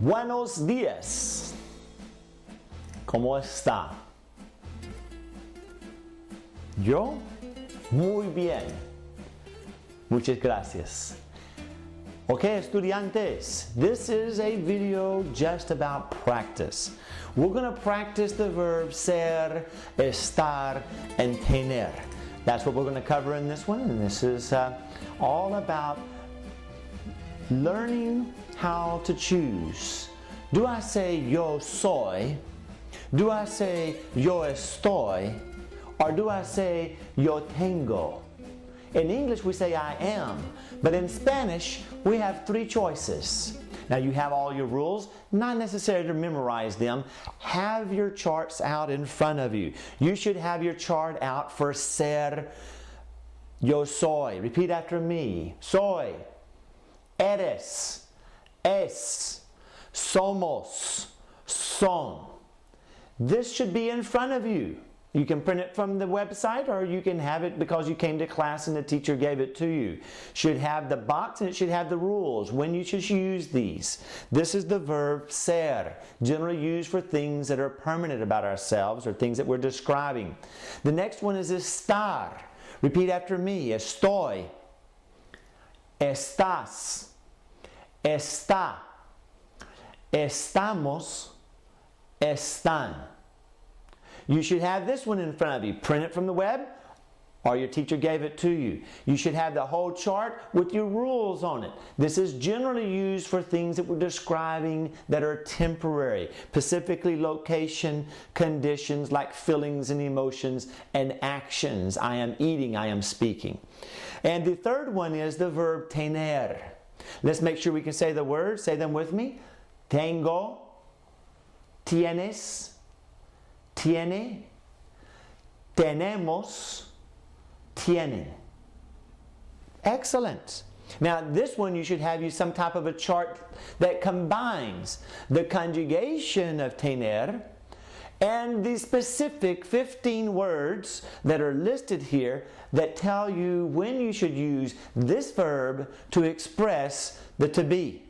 Buenos días. ¿Cómo está? Yo, muy bien. Muchas gracias. Okay, estudiantes, this is a video just about practice. We're going to practice the verbs ser, estar, and tener. That's what we're going to cover in this one, and this is all about learning how to choose. Do I say yo soy? Do I say yo estoy? Or do I say yo tengo? In English we say I am, but in Spanish we have three choices. Now you have all your rules, not necessary to memorize them. Have your charts out in front of you. You should have your chart out for ser, yo soy. Repeat after me. Soy, eres, es, somos, son. This should be in front of you. You can print it from the website, or you can have it because you came to class and the teacher gave it to you. Should have the box and it should have the rules, when you should use these. This is the verb ser, generally used for things that are permanent about ourselves or things that we're describing. The next one is estar. Repeat after me. Estoy, estás, está, estamos, están. You should have this one in front of you. Print it from the web, or your teacher gave it to you. You should have the whole chart with your rules on it. This is generally used for things that we're describing that are temporary, specifically location, conditions like feelings and emotions, and actions. I am eating, I am speaking. And the third one is the verb tener. Let's make sure we can say the words. Say them with me. Tengo, tienes, tiene, tenemos, tienen. Excellent. Now this one you should have some type of a chart that combines the conjugation of tener and the specific 15 words that are listed here that tell you when you should use this verb to express the to be.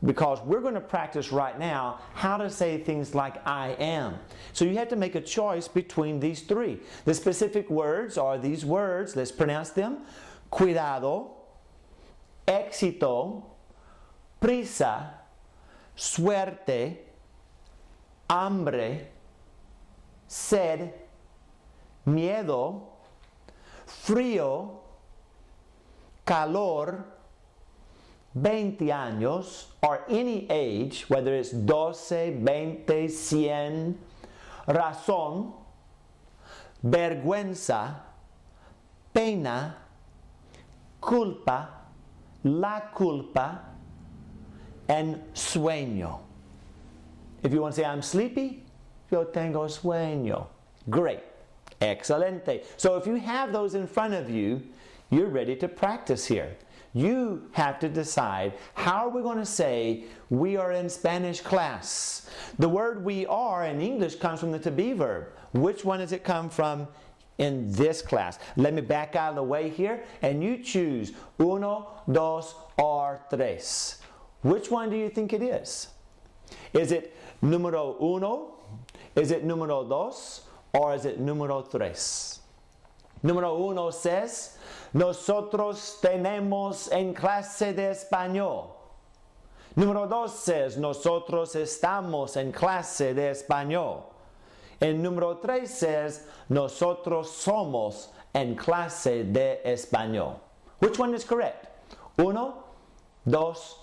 Because we're going to practice right now how to say things like I am. So you have to make a choice between these three. The specific words are these words. Let's pronounce them. Cuidado, éxito, prisa, suerte, hambre, sed, miedo, frío, calor, 20 años, or any age, whether it's 12, 20, 100, razón, vergüenza, pena, culpa, la culpa, and sueño. If you want to say I'm sleepy, yo tengo sueño. Great. Excelente. So if you have those in front of you, you're ready to practice here. You have to decide, how are we going to say we are in Spanish class? The word we are in English comes from the to be verb. Which one does it come from in this class? Let me back out of the way here and you choose uno, dos, or tres. Which one do you think it is? Is it número uno? Is it número dos? Or is it número tres? Número uno says, nosotros tenemos en clase de español. Número dos says, nosotros estamos en clase de español. And número tres says, nosotros somos en clase de español. Which one is correct? Uno, dos,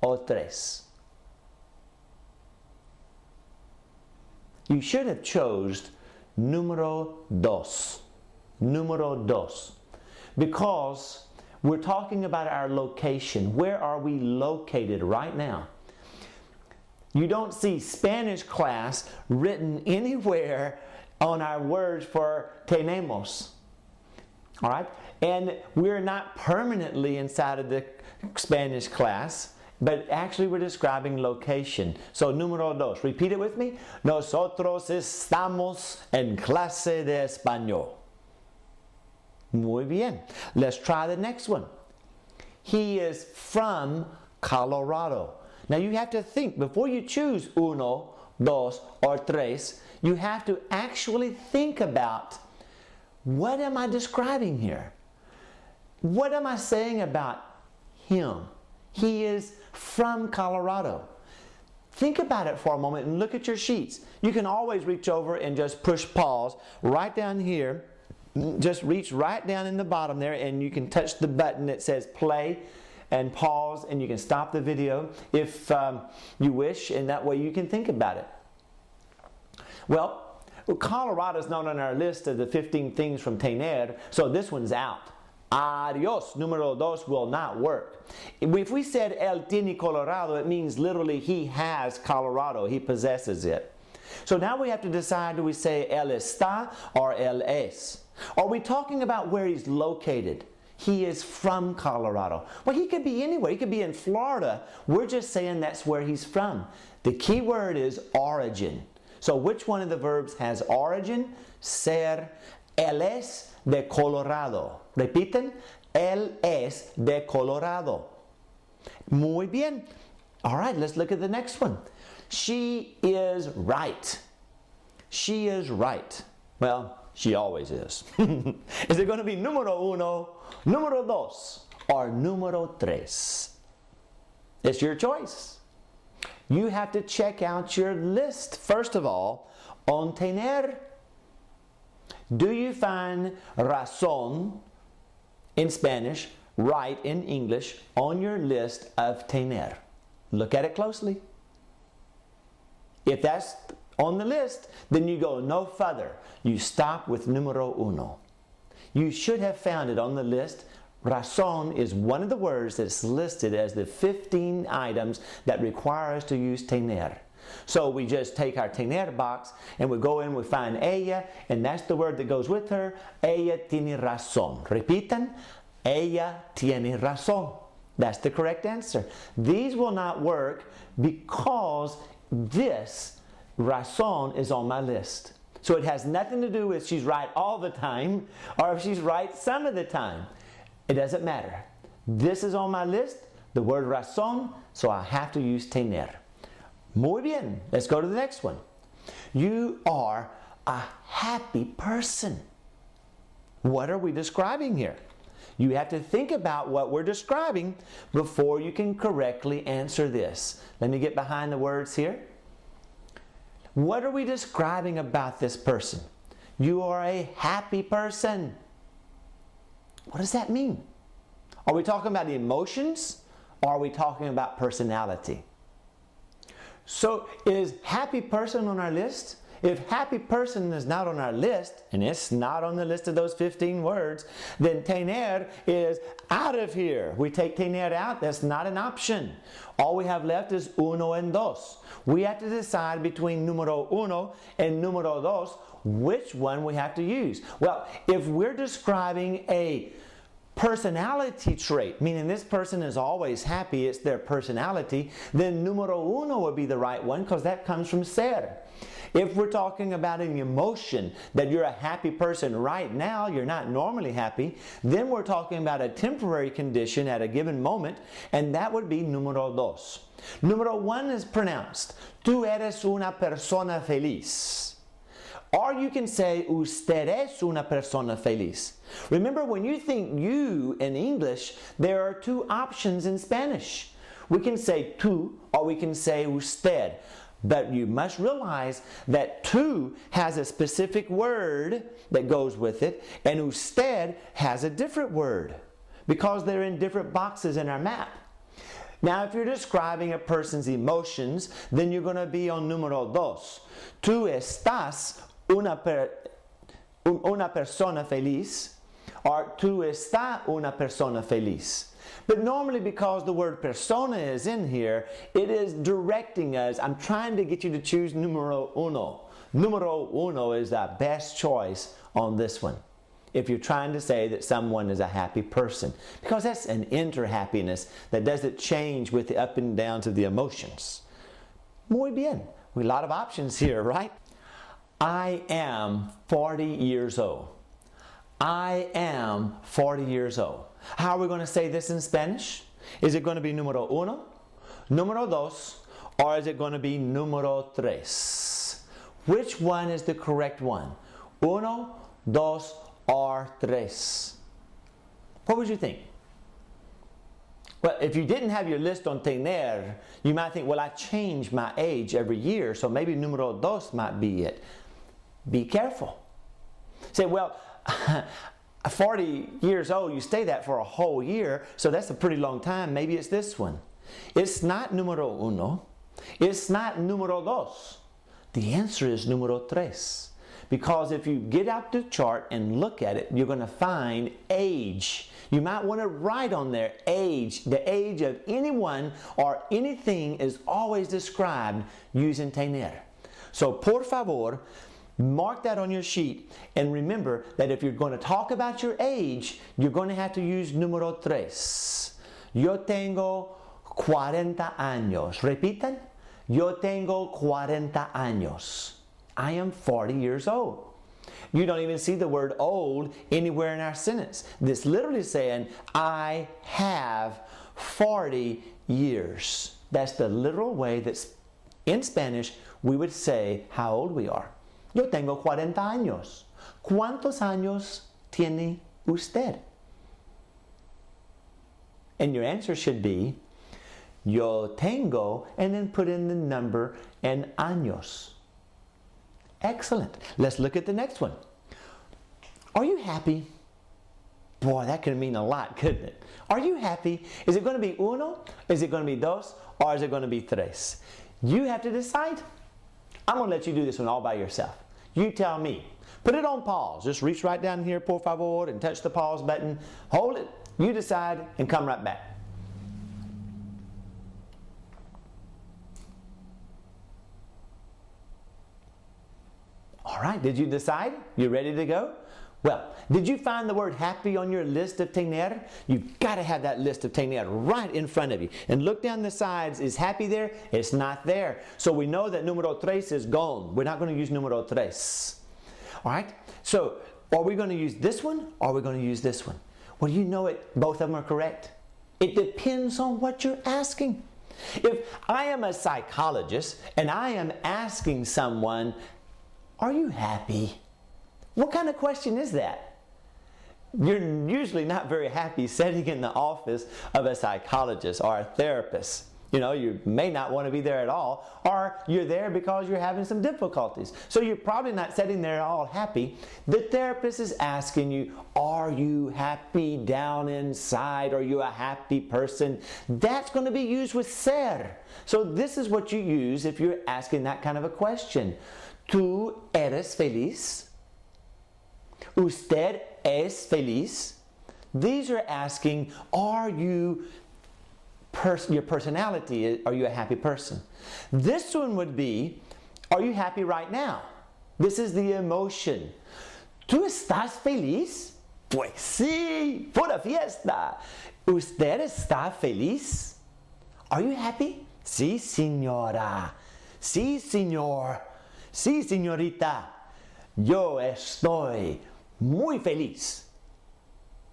o tres? You should have chose número dos. Número dos. Because we're talking about our location. Where are we located right now? You don't see Spanish class written anywhere on our words for tenemos. All right? And we're not permanently inside of the Spanish class, but actually we're describing location. So número dos. Repeat it with me. Nosotros estamos en clase de español. Muy bien. Let's try the next one. He is from Colorado. Now you have to think, before you choose uno, dos, or tres, you have to actually think about, what am I describing here? What am I saying about him? He is from Colorado. Think about it for a moment and look at your sheets. You can always reach over and just push pause right down here. Just reach right down in the bottom there and you can touch the button that says play and pause, and you can stop the video if you wish, and that way you can think about it. Well, Colorado is not on our list of the 15 things from tener, so this one's out. Adios, número dos, will not work. If we said él tiene Colorado, it means literally he has Colorado, he possesses it. So now we have to decide, do we say él está or él es? Are we talking about where he's located? He is from Colorado. Well, he could be anywhere. He could be in Florida. We're just saying that's where he's from. The key word is origin. So which one of the verbs has origin? Ser. Él es de Colorado. Repiten. Él es de Colorado. Muy bien. All right, let's look at the next one. She is right. She is right. Well, she always is. Is it going to be número uno, número dos, or número tres? It's your choice. You have to check out your list. First of all, on tener, do you find razón in Spanish, right in English, on your list of tener? Look at it closely. If that's on the list, then you go no further. You stop with número uno. You should have found it on the list. Razón is one of the words that's listed as the 15 items that require us to use tener. So we just take our tener box and we go in, we find ella, and that's the word that goes with her. Ella tiene razón. Repitan. Ella tiene razón. That's the correct answer. These will not work because this razón is on my list. So it has nothing to do with she's right all the time or if she's right some of the time. It doesn't matter. This is on my list, the word razón, so I have to use tener. Muy bien. Let's go to the next one. You are a happy person. What are we describing here? You have to think about what we're describing before you can correctly answer this. Let me get behind the words here. What are we describing about this person? You are a happy person. What does that mean? Are we talking about emotions or are we talking about personality? So is happy person on our list? If happy person is not on our list, and it's not on the list of those 15 words, then tener is out of here. We take tener out, that's not an option. All we have left is uno and dos. We have to decide between número uno and número dos which one we have to use. Well, if we're describing a personality trait, meaning this person is always happy, it's their personality, then número uno would be the right one because that comes from ser. If we're talking about an emotion, that you're a happy person right now, you're not normally happy, then we're talking about a temporary condition at a given moment, and that would be número dos. Número one is pronounced, tú eres una persona feliz. Or you can say, usted es una persona feliz. Remember, when you think you in English, there are two options in Spanish. We can say tú or we can say usted. But you must realize that tú has a specific word that goes with it, and usted has a different word because they're in different boxes in our map. Now, if you're describing a person's emotions, then you're going to be on número dos. Tú estás una persona feliz, or tú está una persona feliz. But normally, because the word persona is in here, it is directing us. I'm trying to get you to choose número uno. Número uno is the best choice on this one, if you're trying to say that someone is a happy person, because that's an inner happiness that doesn't change with the up and downs of the emotions. Muy bien. We have a lot of options here, right? I am 40 years old. I am 40 years old. How are we going to say this in Spanish? Is it going to be número uno, número dos, or is it going to be número tres? Which one is the correct one? Uno, dos, or tres? What would you think? Well, if you didn't have your list on tener, you might think, well, I change my age every year, so maybe número dos might be it. Be careful. Say, well, 40 years old, you stay that for a whole year, so that's a pretty long time. Maybe it's this one. It's not número uno. It's not número dos. The answer is número tres. Because if you get out the chart and look at it, you're going to find age. You might want to write on there age. The age of anyone or anything is always described using tener. So, por favor, mark that on your sheet and remember that if you're going to talk about your age, you're going to have to use número tres. Yo tengo 40 años. Repitan. Yo tengo 40 años. I am 40 years old. You don't even see the word old anywhere in our sentence. This literally saying, I have 40 years. That's the literal way that in Spanish we would say how old we are. Yo tengo 40 años. ¿Cuántos años tiene usted? And your answer should be, yo tengo, and then put in the number and años. Excellent. Let's look at the next one. Are you happy? Boy, that could mean a lot, couldn't it? Are you happy? Is it going to be uno? Is it going to be dos? Or is it going to be tres? You have to decide. I'm going to let you do this one all by yourself. You tell me. Put it on pause. Just reach right down here, por favor, and touch the pause button. Hold it. You decide and come right back. All right, did you decide? You ready to go? Well, did you find the word happy on your list of tener? You've got to have that list of tener right in front of you. And look down the sides. Is happy there? It's not there. So we know that número tres is gone. We're not going to use número tres. All right? So are we going to use this one or are we going to use this one? Well, you know it. Both of them are correct. It depends on what you're asking. If I am a psychologist and I am asking someone, are you happy? What kind of question is that? You're usually not very happy sitting in the office of a psychologist or a therapist. You know, you may not want to be there at all, or you're there because you're having some difficulties. So you're probably not sitting there all happy. The therapist is asking you, are you happy down inside? Are you a happy person? That's going to be used with ser. So this is what you use if you're asking that kind of a question. ¿Tú eres feliz? ¿Usted es feliz? These are asking, are you, your personality, are you a happy person? This one would be, are you happy right now? This is the emotion. ¿Tú estás feliz? Pues sí, pura fiesta. ¿Usted está feliz? Are you happy? Sí, señora. Sí, señor. Sí, señorita, yo estoy muy feliz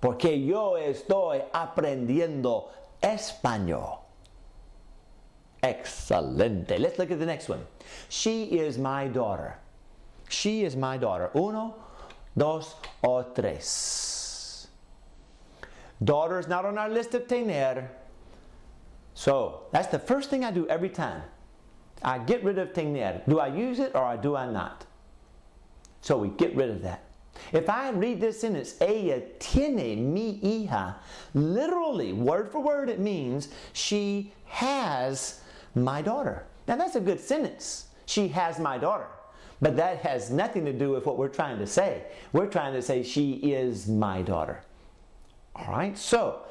porque yo estoy aprendiendo español. Excelente. Let's look at the next one. She is my daughter. She is my daughter. Uno, dos, o tres. Daughter is not on our list of tener. So that's the first thing I do every time. I get rid of tener. Do I use it or do I not? So we get rid of that. If I read this sentence, ella tiene mi hija, literally, word for word, it means she has my daughter. Now that's a good sentence. She has my daughter. But that has nothing to do with what we're trying to say. We're trying to say she is my daughter. All right, so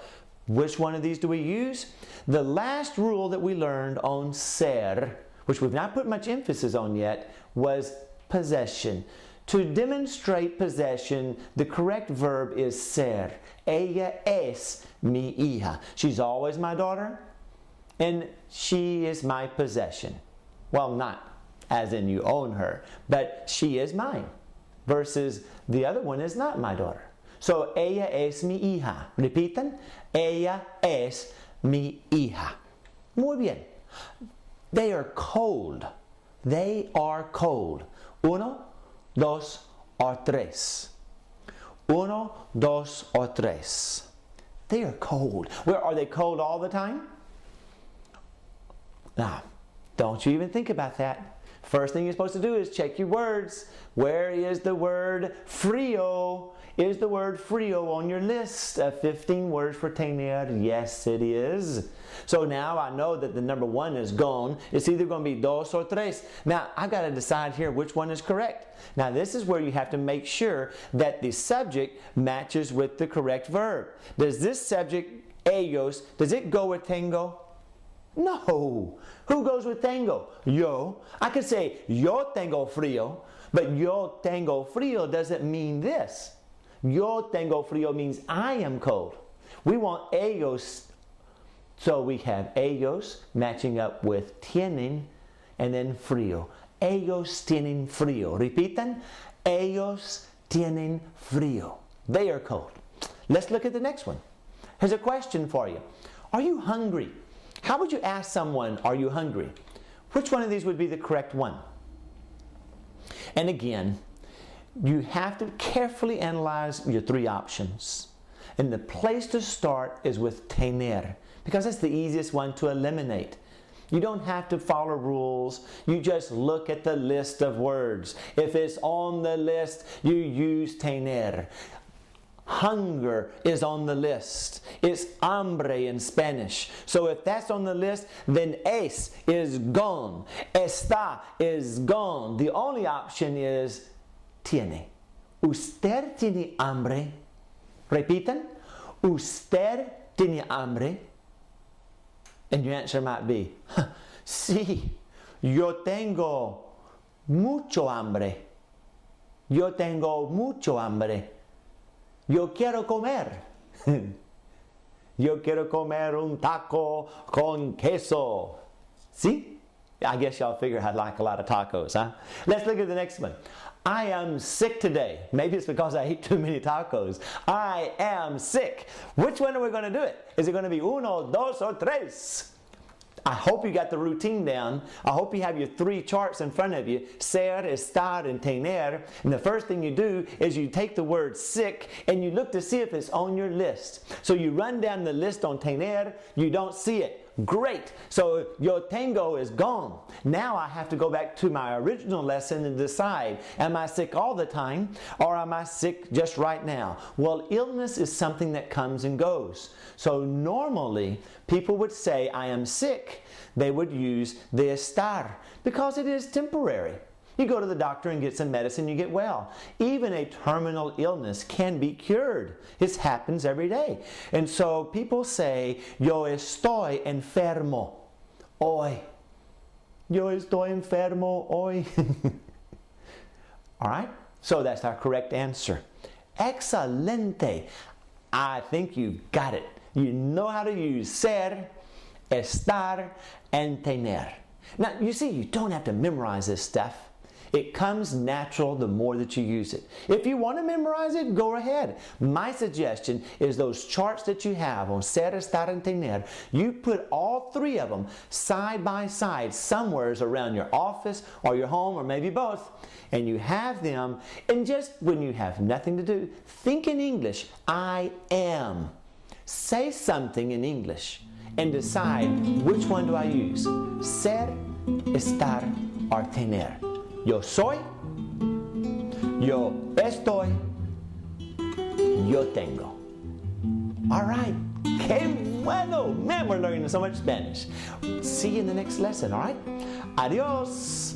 which one of these do we use? The last rule that we learned on ser, which we've not put much emphasis on yet, was possession. To demonstrate possession, the correct verb is ser. Ella es mi hija. She's always my daughter, and she is my possession. Well, not as in you own her, but she is mine, versus the other one is not my daughter. So, ella es mi hija. Repitan, ella es mi hija. Muy bien. They are cold. They are cold. Uno, dos, o tres. Uno, dos, o tres. They are cold. Where are they cold all the time? Now, don't you even think about that. First thing you're supposed to do is check your words. Where is the word frío? Is the word frío on your list of 15 words for tener? Yes, it is. So now I know that the number one is gone. It's either going to be dos or tres. Now, I've got to decide here which one is correct. Now, this is where you have to make sure that the subject matches with the correct verb. Does this subject, ellos, does it go with tengo? No. Who goes with tengo? Yo. I could say, yo tengo frío, but yo tengo frío doesn't mean this. Yo tengo frío means I am cold. We want ellos, so we have ellos matching up with tienen and then frío. Ellos tienen frío. Repitan. Ellos tienen frío. They are cold. Let's look at the next one. Here's a question for you. Are you hungry? How would you ask someone, are you hungry? Which one of these would be the correct one? And again, you have to carefully analyze your three options. And the place to start is with tener, because it's the easiest one to eliminate. You don't have to follow rules. You just look at the list of words. If it's on the list, you use tener. Hunger is on the list. It's hambre in Spanish. So if that's on the list, then es is gone. Está is gone. The only option is tiene. ¿Usted tiene hambre? Repitan. ¿Usted tiene hambre? And your answer might be, sí, yo tengo mucho hambre. Yo tengo mucho hambre. Yo quiero comer. Yo quiero comer un taco con queso. See? I guess y'all figure I'd like a lot of tacos, huh? Let's look at the next one. I am sick today. Maybe it's because I ate too many tacos. I am sick. Which one are we going to do it? Is it going to be uno, dos, or tres? I hope you got the routine down. I hope you have your three charts in front of you. Ser, estar, and tener. And the first thing you do is you take the word sick and you look to see if it's on your list. So you run down the list on tener. You don't see it. Great. So yo tengo is gone. Now I have to go back to my original lesson and decide, am I sick all the time or am I sick just right now? Well, illness is something that comes and goes. So normally people would say, I am sick. They would use the estar because it is temporary. You go to the doctor and get some medicine, you get well. Even a terminal illness can be cured. It happens every day. And so people say, yo estoy enfermo hoy. Yo estoy enfermo hoy. All right? So that's our correct answer. Excelente. I think you got it. You know how to use ser, estar, and tener. Now, you see, you don't have to memorize this stuff. It comes natural the more that you use it. If you want to memorize it, go ahead. My suggestion is those charts that you have on ser, estar, and tener, you put all three of them side by side somewhere around your office or your home or maybe both, and you have them, and just when you have nothing to do, think in English. I am. Say something in English and decide which one do I use, ser, estar, or tener. Yo soy, yo estoy, yo tengo. All right. Que bueno. Man, we're learning so much Spanish. See you in the next lesson, all right? Adios.